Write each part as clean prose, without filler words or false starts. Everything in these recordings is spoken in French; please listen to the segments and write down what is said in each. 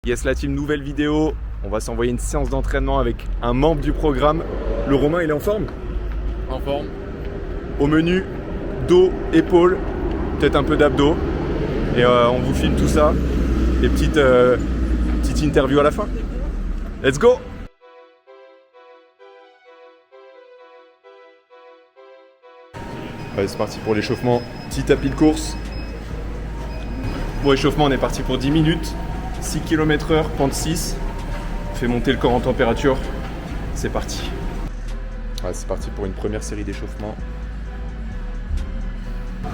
Yes la team, nouvelle vidéo. On va s'envoyer une séance d'entraînement avec un membre du programme. Le Romain, il est en forme? En forme. Au menu, dos, épaules, peut-être un peu d'abdos. Et on vous filme tout ça. Et petite interview à la fin. Let's go! Allez, c'est parti pour l'échauffement. Petit tapis de course. Pour l'échauffement, on est parti pour 10 minutes. 6 km/h, pente 6. On fait monter le corps en température. C'est parti. Ouais, c'est parti pour une première série d'échauffement. Là,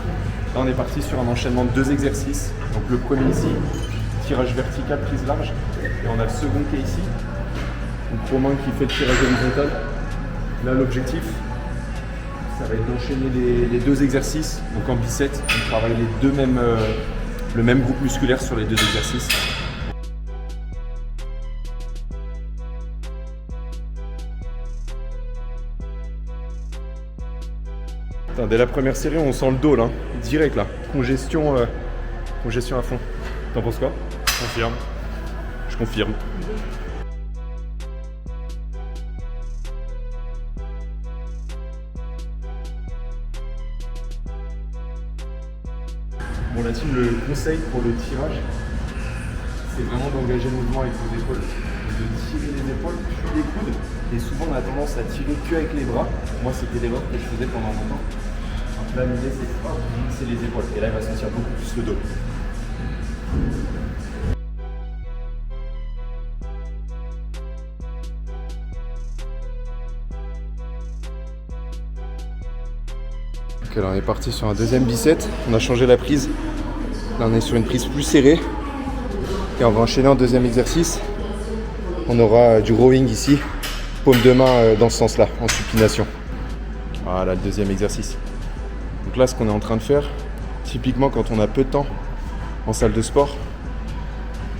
on est parti sur un enchaînement de 2 exercices. Donc le premier ici, tirage vertical, prise large. Et on a le second qui est ici. Donc Romain qui fait le tirage horizontal. Là, l'objectif, ça va être d'enchaîner les 2 exercices. Donc en biceps, on travaille le même groupe musculaire sur les 2 exercices. Putain, dès la première série, on sent le dos là, direct là. Congestion à fond. T'en penses quoi? Confirme. Je confirme. Bon, la team, le conseil pour le tirage, c'est vraiment d'engager le mouvement avec vos épaules. De tirer les épaules, puis les coudes. Et souvent, on a tendance à tirer que avec les bras. Moi, c'était l'erreur que je faisais pendant longtemps. Donc là, l'idée, c'est de mixer les épaules. Et là, il va sentir beaucoup plus le dos. Ok, là, on est parti sur un deuxième bicep. On a changé la prise. Là, on est sur une prise plus serrée. Et on va enchaîner en deuxième exercice. On aura du rowing ici. Paume de main dans ce sens-là, en supination. Voilà le deuxième exercice. Donc là, ce qu'on est en train de faire, typiquement quand on a peu de temps en salle de sport,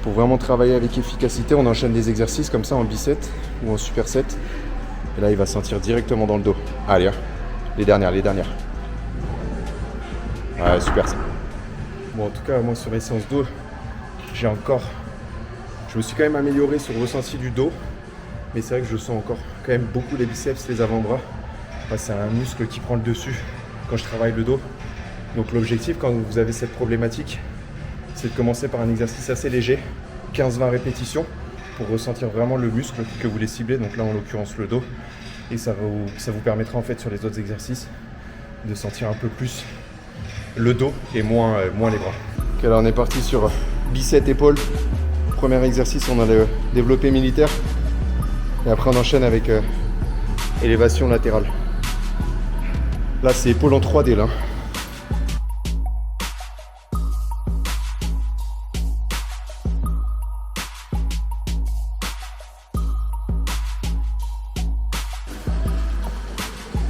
pour vraiment travailler avec efficacité, on enchaîne des exercices comme ça en biceps ou en superset. Et là, il va sentir directement dans le dos. Allez, hein. Les dernières. Ouais, super ça. Bon, en tout cas, moi sur mes séances dos, je me suis quand même amélioré sur le ressenti du dos. Mais c'est vrai que je sens encore quand même beaucoup les biceps, les avant-bras. Enfin, c'est un muscle qui prend le dessus quand je travaille le dos. Donc l'objectif quand vous avez cette problématique, c'est de commencer par un exercice assez léger, 15-20 répétitions, pour ressentir vraiment le muscle que vous voulez cibler. Donc là en l'occurrence le dos. Et ça vous permettra en fait sur les autres exercices de sentir un peu plus le dos et moins les bras. Ok, là on est parti sur biceps épaules. Premier exercice, on a le développé militaire. Et après on enchaîne avec élévation latérale. Là c'est épaule en 3D là.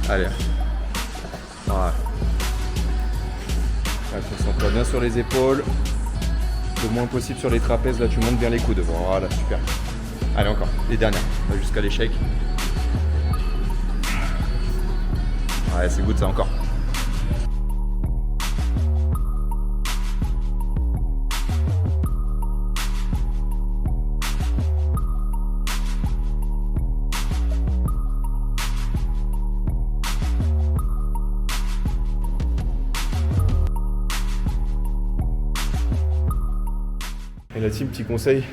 Allez. Voilà. Concentre-toi bien sur les épaules. Le moins possible sur les trapèzes. Là tu montes bien les coudes. Voilà, super. Allez encore, les dernières, jusqu'à l'échec. Ouais, c'est good ça encore. Et la team, petit conseil,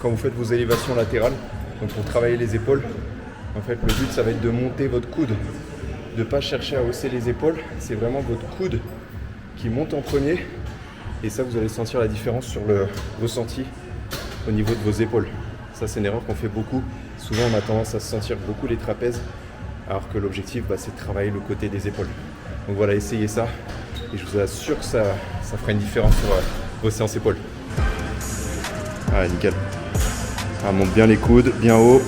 quand vous faites vos élévations latérales, donc pour travailler les épaules, en fait le but ça va être de monter votre coude, de ne pas chercher à hausser les épaules, c'est vraiment votre coude qui monte en premier et ça vous allez sentir la différence sur le ressenti au niveau de vos épaules. Ça c'est une erreur qu'on fait beaucoup, souvent on a tendance à se sentir beaucoup les trapèzes alors que l'objectif c'est de travailler le côté des épaules. Donc voilà, essayez ça et je vous assure que ça fera une différence sur vos séances épaules. Ah nickel. Ah, monte bien les coudes, bien haut.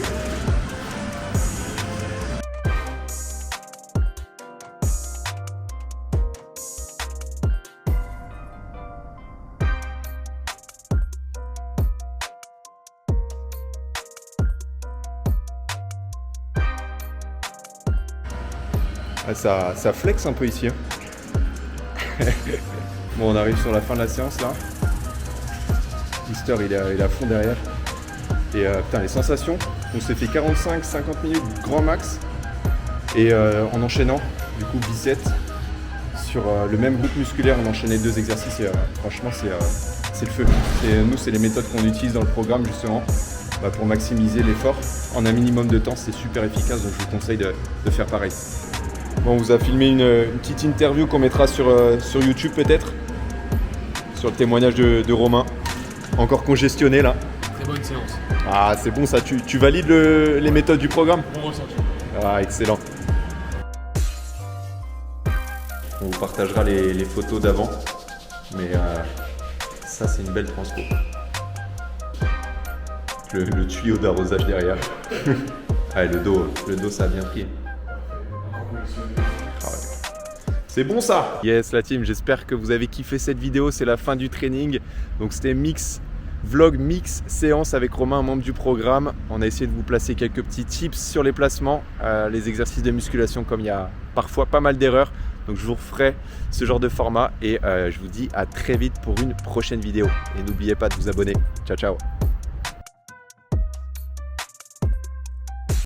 Ah, ça flex un peu ici. Hein. Bon, on arrive sur la fin de la séance là. Mister, il est à fond derrière. Et putain, les sensations, on s'est fait 45-50 minutes grand max. Et en enchaînant, du coup, biceps sur le même groupe musculaire, on enchaînait 2 exercices. Et franchement, c'est le feu. Nous, c'est les méthodes qu'on utilise dans le programme, justement, pour maximiser l'effort. En un minimum de temps, c'est super efficace, donc je vous conseille de faire pareil. Bon, on vous a filmé une petite interview qu'on mettra sur YouTube peut-être, sur le témoignage de Romain. Encore congestionné là. Très bonne séance. Ah, c'est bon ça, tu valides les méthodes du programme? Bon ressenti. Ah, excellent. On vous partagera les photos d'avant, mais ça c'est une belle transpo. Le tuyau d'arrosage derrière. Ah, le dos ça a bien pris. Ah ouais. C'est bon ça. Yes la team, j'espère que vous avez kiffé cette vidéo, c'est la fin du training. Donc c'était vlog mix séance avec Romain, un membre du programme. On a essayé de vous placer quelques petits tips sur les placements, les exercices de musculation, comme il y a parfois pas mal d'erreurs. Donc je vous referai ce genre de format et je vous dis à très vite pour une prochaine vidéo. Et n'oubliez pas de vous abonner. Ciao ciao.